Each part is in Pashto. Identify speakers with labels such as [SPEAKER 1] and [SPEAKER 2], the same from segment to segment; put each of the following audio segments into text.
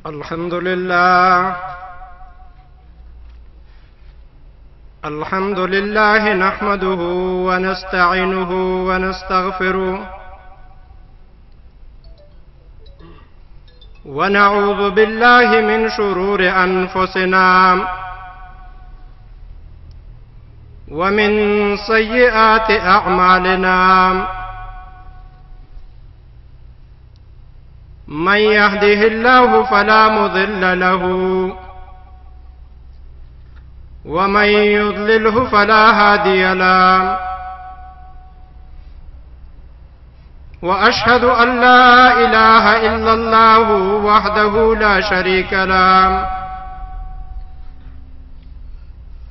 [SPEAKER 1] الحمد لله الحمد لله نحمده ونستعينه ونستغفره ونعوذ بالله من شرور أنفسنا ومن سيئات أعمالنا من يهده الله فلا مضل له ومن يضلله فلا هادي له وأشهد أن لا إله إلا الله وحده لا شريك له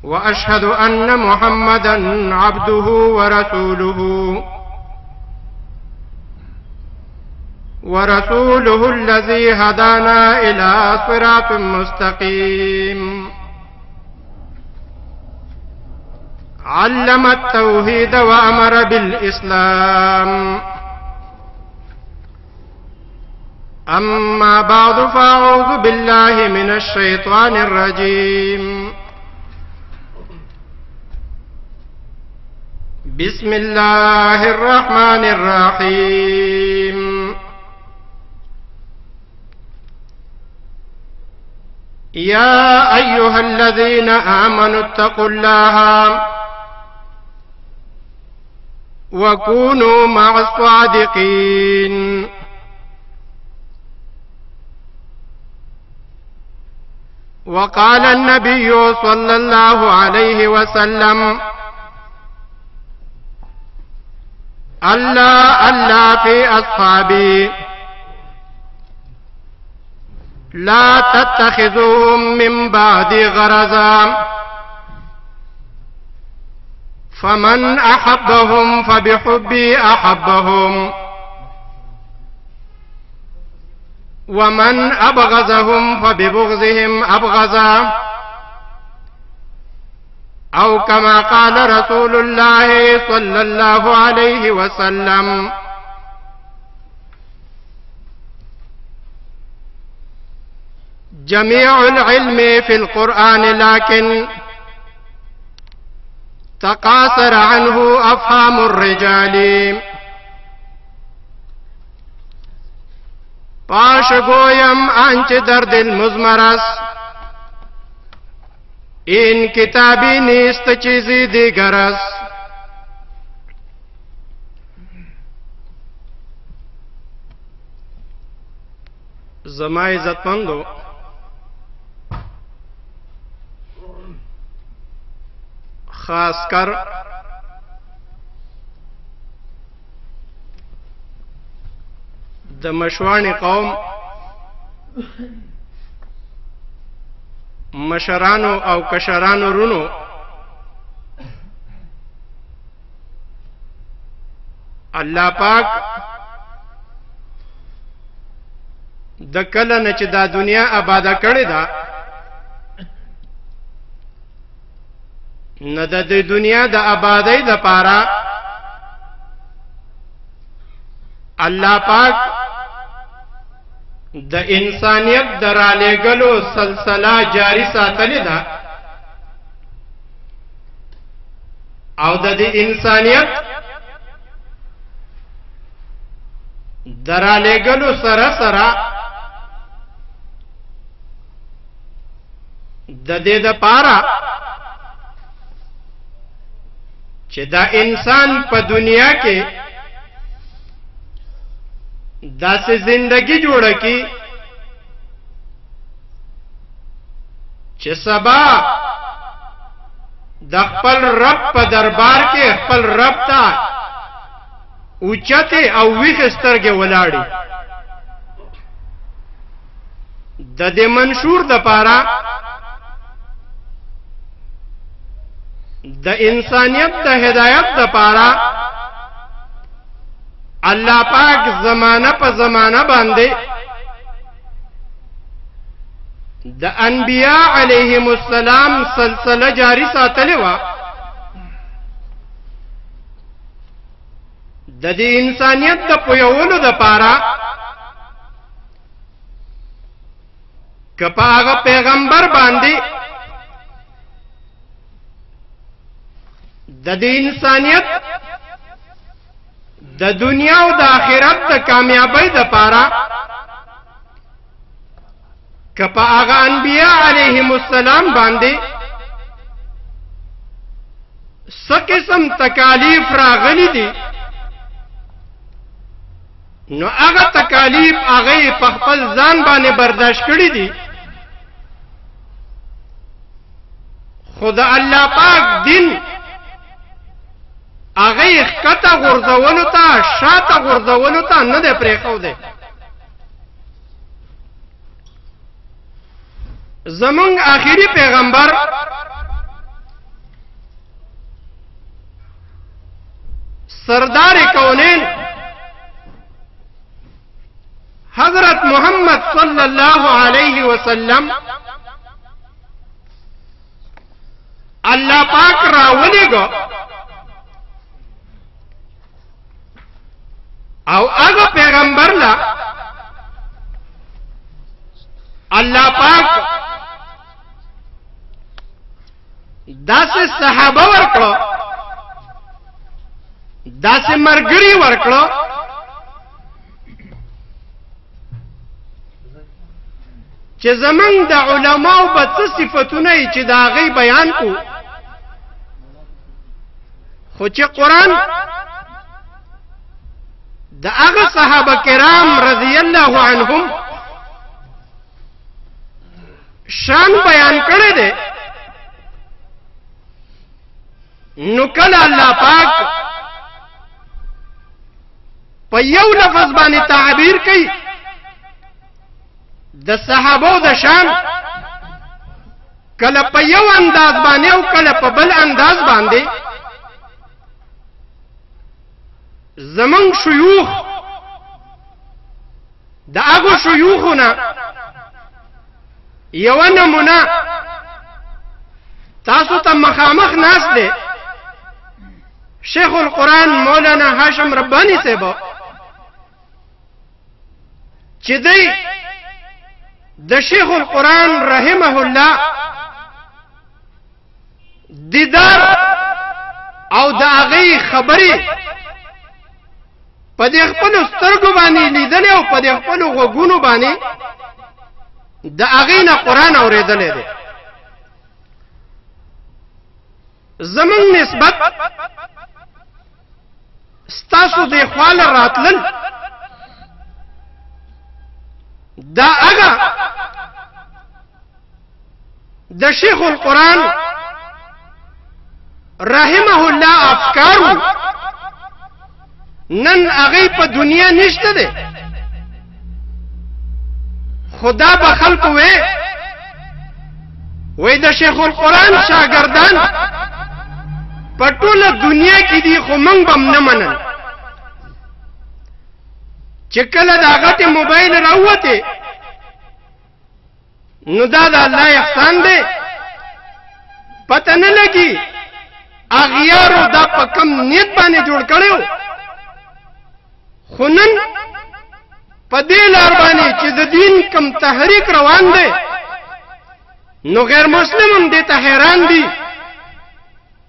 [SPEAKER 1] وأشهد أن محمدا عبده ورسوله الذي هدانا إلى صراط مستقيم علم التوحيد وأمر بالإسلام أما بعد فأعوذ بالله من الشيطان الرجيم بسم الله الرحمن الرحيم يا أيها الذين آمنوا اتقوا الله وكونوا مع الصادقين وقال النبي صلى الله عليه وسلم ألا في أصحابي لا تتخذوهم من بعدي غرضا فمن أحبهم فبحبي أحبهم ومن أبغضهم فببغضهم أبغضا أو كما قال رسول الله صلى الله عليه وسلم جميع العلم في القرآن لكن تقاصر عنه أفهام الرجال پاش گویم آنچ در دل مزمرس این کتابی نیست چیزی دیگرس زما عزتمندو خاص کر د مشوانی قوم مشرانو او کشرانو رونو الله پاک د کله نه چې دا دنیا آباده کړې ده نه د دنیا د آبادۍ لپاره الله پاک د انسانیت درالېګلو سلسله جاری ساتلې ده او د انسانیت درالېګلو سره سره د دې لپاره چې دا انسان په دنیا کې داسې زندگی جوړه کی چې سبا د خپل رب په دربار کې خپل رب ته اوچته او ویښ سترګې ولاړې د دې منشور د پاره د انسانیت د هدایت د پاره الله پاک زمانہ په زمانہ باندې د انبیاء علیهم السلام سلسله جاری ساتلې و د دې انسانیت د پویولو د پاره که په هغه پیغمبر باندې د انسانیت د دنیا او د آخرت د کامیابی دپاره که په هغه انبیاء علیهم السلام باندې څه قسم تکالیف راغلي دي نو هغه تکالیف هغه په خپل ځان باندې برداشت کړي دي خو د الله پاک دین هغه ښکته غورځولو ته شاته غورځولو ته نه دی پرېښودی زمونږ آخري پیغمبر سردار کونین حضرت محمد صلی اللہ علیہ وسلم اللہ پاک راولی گو او اگا پیغمبر لا اللہ پاک داس صحابہ ورکڑو داس مرگری ورکڑو چې زمنګ د علماو په څه صفتونه یې چې د هغې بیان کو خو چې قرآن د هغه صحابه کرام رضی الله عنهم شان بیان کړی دی نو کله الله پاک په یو لفظ باندې تعبیر کوي د صحابو د شان کله په یو انداز باندې او کله په بل انداز باندې زمون شيوخ د هغو شيوخونه یو نمونه تاسو ته مخامخ ناست دی شیخ القرآن مولانا هاشم ربانی صاحب چې دی د شیخ القرآن رحمه الله دیدار او د هغې خبرې په دې خپلو سترګو باندې لیدلې او په دې خپلو غوږونو باندې د هغې نه قرآن اورېدلی دی زمونږ نسبت ستاسو دې خواله راتلل دا هغه د شیخ القرآن رحمه الله افکارو نن هغه په دنیا نشته دی خدا به خلکو وی د شیخ القرآن شاگردان په ټوله دنیا کې دي خو موږ به هم نه منل چې کله د هغه موبایل راووتې نو دا د الله احسان دی پته نه لګي اغیارو دا په کم نیت باندې جوړ کړی خو نن په دې لار باندې چې د دین کم تحریک روان دی نو غیر مسلم هم دې ته حیران دي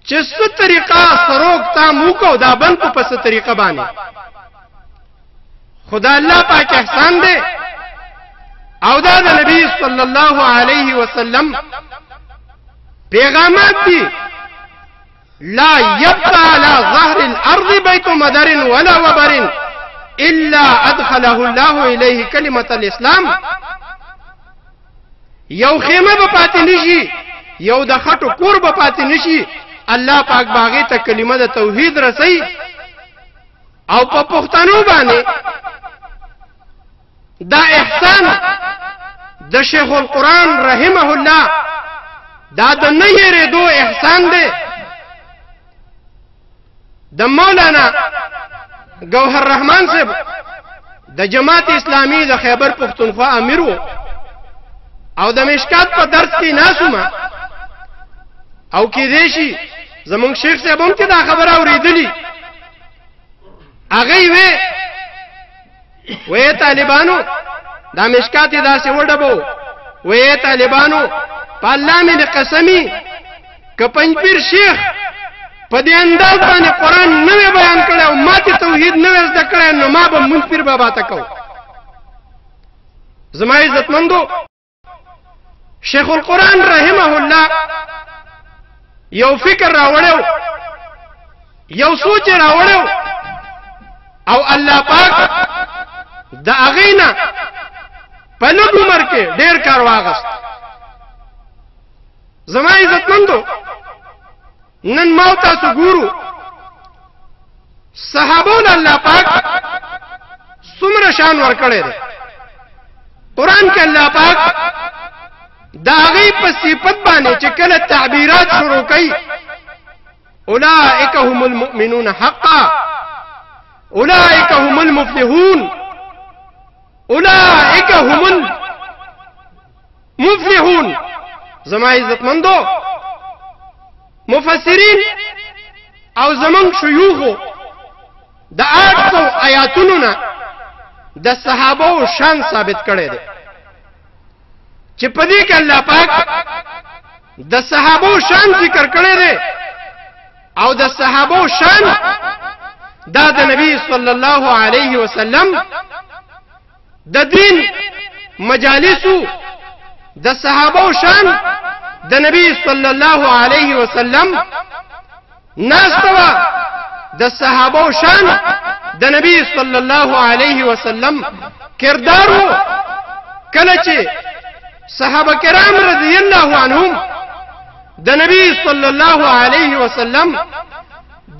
[SPEAKER 1] چې څه طریقه سروک تام وکړو دا بند په څه طریقه باندې خدا الله پاک احسان دی او دا د نبی صلی الله علیه وسلم پیغامات دي لا يبقى على ظهر الارض بيت مدر ولا وبر الا ادخله الله اليه كلمه الاسلام یو خیمه به پاتې نشي یو د خټو کور به پاتې نشي الله پاک باغې ته کلمه د توحید رسي او په پښتنو باندې دا احسان د شیخ القرآن رحمه الله دا د نه یریدو احسان دی د مولانا گوهر رحمان صاحب د جماعت اسلامی د خیبر پختونخوا امیر وو او د مشکات په درس کې ناسومه او کېدای شي زمونږ شیخ صاحب هم کې دا خبره اورېدلي هغې وی طالبانو دا مشکات یې داسې وډبو وې طالبانو په الله مې قسمی که پنځپیر شیخ په دې انداز باندې قرآن نوې بیان کړی او ماته توحید نوې زده کړی نو ما به منپیر بابا ته کو. زما عزتمندو شیخ القرآن رحمه الله یو فکر راوړیو یو سوچ راوړیو او الله پاک د هغې نه په لږ عمر کې ډېر کار واغست. زما عزتمندو نن ما تاسو ګورو صحابو له الله پاک څومره شان ورکړی دی. قرآن کې الله پاک د هغې په صفت باندې چې کله تعبیرات شروع کوي اولئک هم المؤمنون حقا اولئک هم المفلحون اولئک هم المفلحون. زما عزتمندو مفسرین او زمون شيوخو د 800 آیاتونو نه د صحابو شان ثابت کړي دي چې په دې کې الله پاک د صحابو شان ذکر کړي دي او د صحابو شان دا د نبی صلی الله علیه وسلم د دین مجالسو د صحابو شان د نبی صلی الله علیه وسلم ناستوا د صحابو شان د نبی صلی الله علیه وسلم کردارو. کله چې صحابه کرام رضی الله عنهم د نبی صلی الله علیه وسلم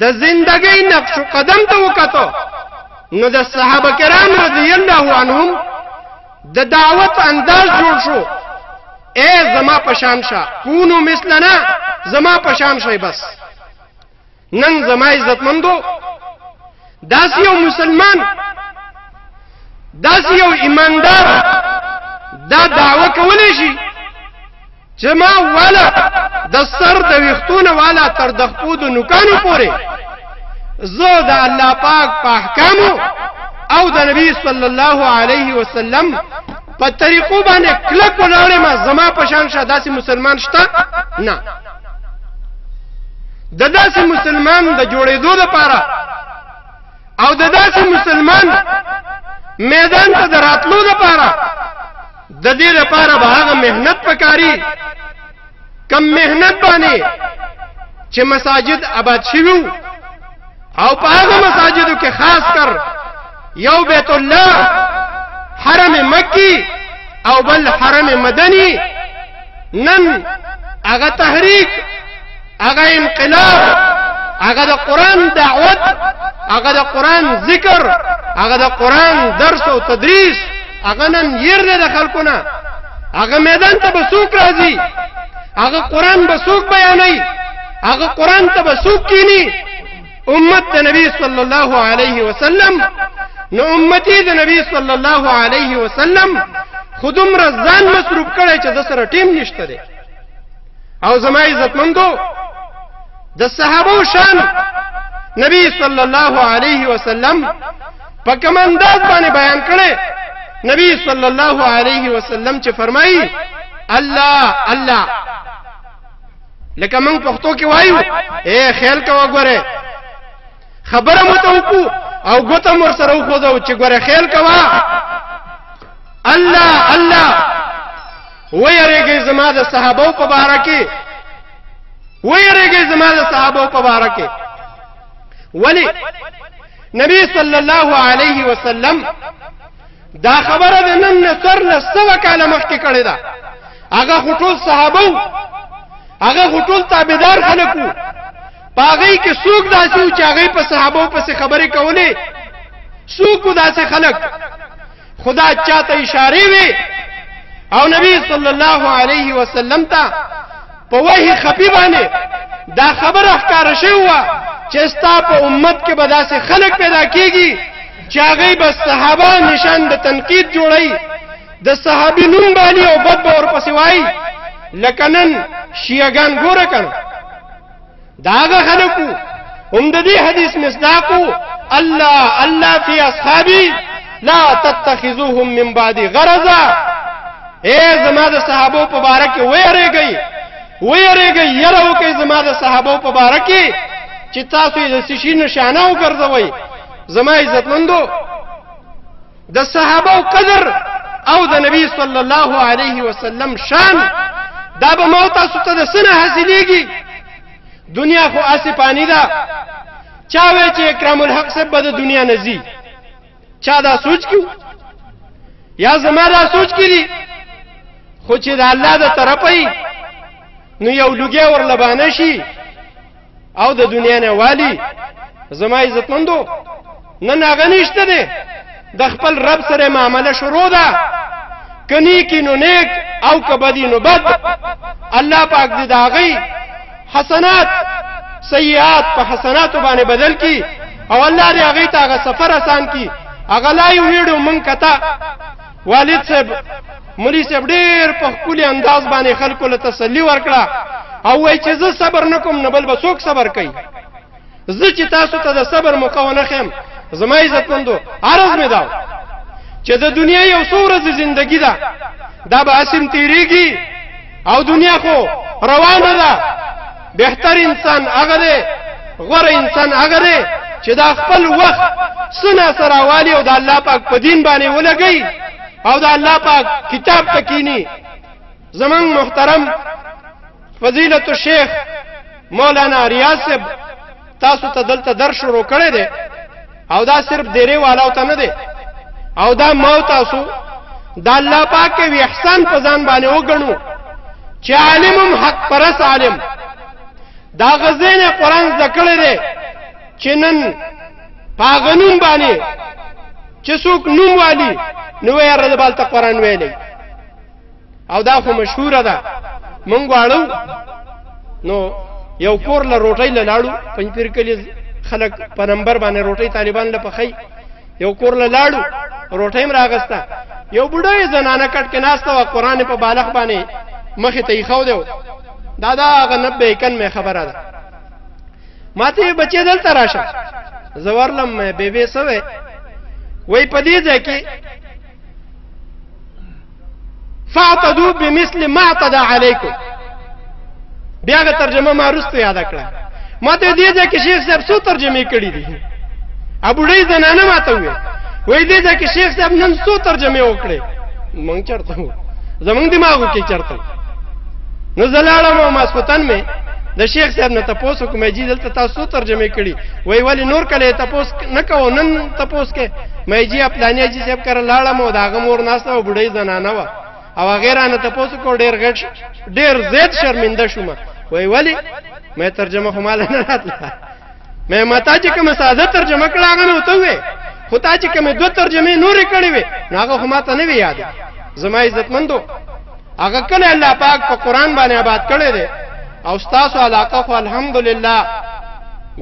[SPEAKER 1] د زندګۍ نقش قدم ته وکړو نو د صحابه کرام رضی الله عنهم د دعوت انداز جوړ شو اے زما پشان شاه کونو مثلنا زما پشان شای بس. نن زما عزتمندو داس یو مسلمان داس یو ایماندار دا دعوه کولی شي چې ما والا د سر د ویختونه والا تر د خپو د نوکانو پورې زه د الله پاک په احکامو او د نبی صلی الله علیه وسلم په طریقو باندې کلک ولاړې ما زما په شان شه داسې مسلمان شته نه. د داسې مسلمان د جوړېدو لپاره او د داسې مسلمان میدان ته د راتلو لپاره د دې لپاره به هغه مهنت پکاري کم مهنت باندې چې مساجد آباد شوي او په هغه مساجدو کې خاص کر یو بیت الله حرم مکی او بل حرم مدنی نن هغه تحریک هغه انقلاب هغه د قرآن دعوت هغه د قرآن ذکر هغه د قرآن درس او تدریس هغه نن ير د خلکونه هغه میدان ته بسوک راځي هغه قرآن بسوک بیانوي هغه قرآن ته بسوک کینی امت نبی صلی الله علیه وسلم نو امتی د نبی صلی الله علیه وسلم خودم رضان مصروف کړي چې د سره ټیم نشته دي. او زما عزتمندو د صحابو شان نبی صلی الله علیه وسلم په کوم انداز باندې بیان کړي. نبی صلی الله علیه وسلم چې فرمایي الله الله لکه موږ پښتو کې وایو اے خیال کا وګوره خبره متوکو او ګوته مر سره وخدو چې ګوره خیال کوا الله الله ويرګي زما د صحابه په باره کې ويرګي زما د صحابه په باره کې ولی نبی صلی الله علیه وسلم دا خبره د نن سر له سوا کاله مخکې کړې ده. هغه ټول صحابه هغه ټول تابعدار خلکو پاغی کې څوک داسې چې هغه په صحابه په خبرې کولې څوک داسې خلک خدا چاته اشاره وي او نبی صلی الله علیه وسلم ته په وحی خفی باندې دا خبره ښکار شوی چې ستا په امت کې به داسې خلک پیدا کیږي چې هغه به صحابه نشان د تنقید جوړي د صحابي نوم باندې او بد به ورپسې وایي لکه نن شیعهګان ګوره کړه دا هغه خلکو هم د دې حدیث مصداقو الله الله فی اصحابی لا تتخذوهم من بعد غرضا اے زما د صحابه په باره کې ویریږئ یره وکئ زما د صحابه په باره کې چې تاسو یې د سشي نشانه وګرځوئ. زما عزتمندو د صحابه قدر او د نبی صلی الله علیه وسلم شان دا به مو تاسو ته د سنه حاصلېږي. دنیا خو اسی پانی ده. چا وی چې اکرام الحق صاحب به د دنیا نزي؟ چا دا سوچ کیو؟ یا زما دا سوچ کړي خو چې د الله د طرفه نو یو لږه ورلبانه شي او د دنیا نه والی. زما عزتمندو نن هغه نشته ده. د خپل رب سره معامله شروع ده. کني کی نو نیک او کبدی نو بد. الله پاک دې داغي حسنات سیئات په حسنات باندې بدل کی او الله دې هغه ته هغه سفر آسان کی. هغه لای ویډیو مونږ کته والد صاحب مولوی صاحب ډېر په خپل انداز باندې خلکو له تسلی ورکړه او وای چې زه صبر نکوم نه بل به څوک صبر کوي. زه چې تاسو ته د صبر موقع ونه خیم. زما عزتمندو عرض مې دا چې د دنیا یو څو ورځې زندگی ده دا به اسیم تیریږي او دنیا خو روانه ده. بهتر انسان هغه دی غوره انسان هغه دی چې دا خپل وخت سنا سره والی او د الله پاک په دین باندې ولګي او د الله پاک کتاب تکینی. زمون محترم فضیلت الشیخ مولانا ریاض صاحب تاسو ته دلته درس شروع کړی دی او دا صرف ډیره والاو ته نه دی او دا مو تاسو د الله پاک وی احسان په ځان باندې وګڼو چې عالمم حق پرس عالم دا غزين قرآن ذکر دی چې نن پاغنوم باندې چې څوک نوم والی نو یې رد بالته قرآن ویلي او دا خو مشهور ده. مونږ واړو نو یو کور له روټۍ لاړو پنځپیر کلی خلک په نمبر باندې روټۍ طالبان له پخې یو کور له لاړو روټۍ مراغستا یو بډای زنانه کټ کې ناشته او قرآن په بالغ باندې مخې ته یې خو دیو دادا غنبه کن مې خبره ده. ماته بچی دلته راشه زورلم بیبي سوې وای پدې ځکه فاعتدوا بمثل ما اعتدى عليكم. بیا ترجمه ما رسته یاد کړه. ماته دې ځکه شیخ صاحب څو ترجمه کړې دي. ابو ډې زنانه ماته وای دې ځکه شیخ صاحب نن څو ترجمه وکړي. مونږ چرته زمونږ دماغو کې چرته نو زلاړم ما سپتن مې د شیخ صاحب نه تاسو کومه جی دلته تاسو ترجمه کړي وای ولی نور کله تاسو نه کو نن تاسو کې مې جی خپلانیا جی صاحب کړه لاړم او داغه مور ناسته او بډای زنانه و او غیره نه تاسو کو ډیر غټ ډیر زیات شرمنده شوم. وای ولی مې ترجمه هم نه راتله مې متا چې کوم ساده ترجمه کړه هغه نو ته وې خو تا چې کوم دوه ترجمه نورې کړې وې هغه هم ته نه وی یاد. زما عزتمندو هغه کله الله پاک په قرآن باندې آباد کړی دی او تاسو علاقه خو الحمدلله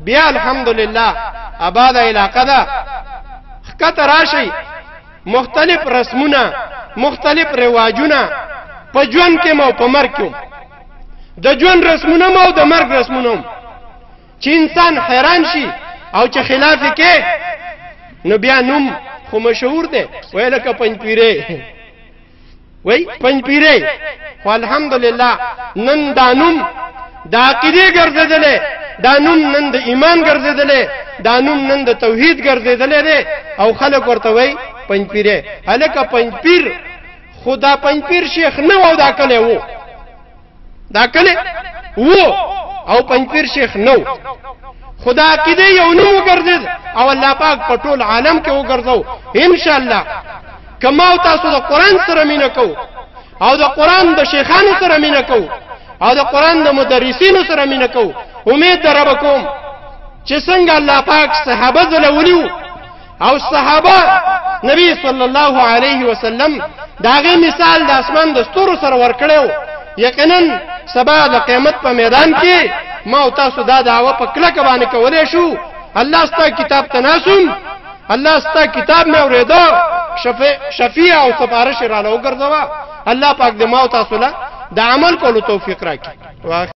[SPEAKER 1] بیا الحمدلله آباد علاقه ده. خکته راشي مختلف رسمونه مختلف رواجونه په ژوند کې مو په مرګ کې د ژوند رسمونه مو د مرګ رسمونه چې انسان حیران شي او چې خلاف کې نو بیا نوم خو مشهور دی ویل که پنځپیره وای پنځپیره خو الحمدلله نن دانوم د عقیده ګرځیدلې دانوم نن د ایمان ګرځیدلې دانوم نن د توحید ګرځیدلې دی او خلک ورته وای پنځپیره. هلکه پنځپیر خدا پنځپیر شیخ نه و دا کله وو دا کله وو او پنځپیر شیخ نو خدا عقیده یو نو ګرځید او الله پاک په ټول عالم کې وګرځاو. ان شاء الله کما تاسو د قرآن سره مینه کو او د قرآن د شیخانو سره مینه کو او د قرآن د مدرسینو سره مینه کو. امید در کوم چې څنګه الله پاک صحابه زلولیو او صحابه نبی صلی الله علیه وسلم داغه مثال د اسمان د ستورو سره ورکړیو. یقینا سبا د قیامت په میدان کې ما او تاسو دا دعوه په کلک باندې کولای شو. الله ستا کتاب تناسم الله ستا کتاب مې اورېدو شفیع او سفارش را لو ګرځوا. الله پاک دې ما او تاسو له د عمل کولو توفیق راکړي.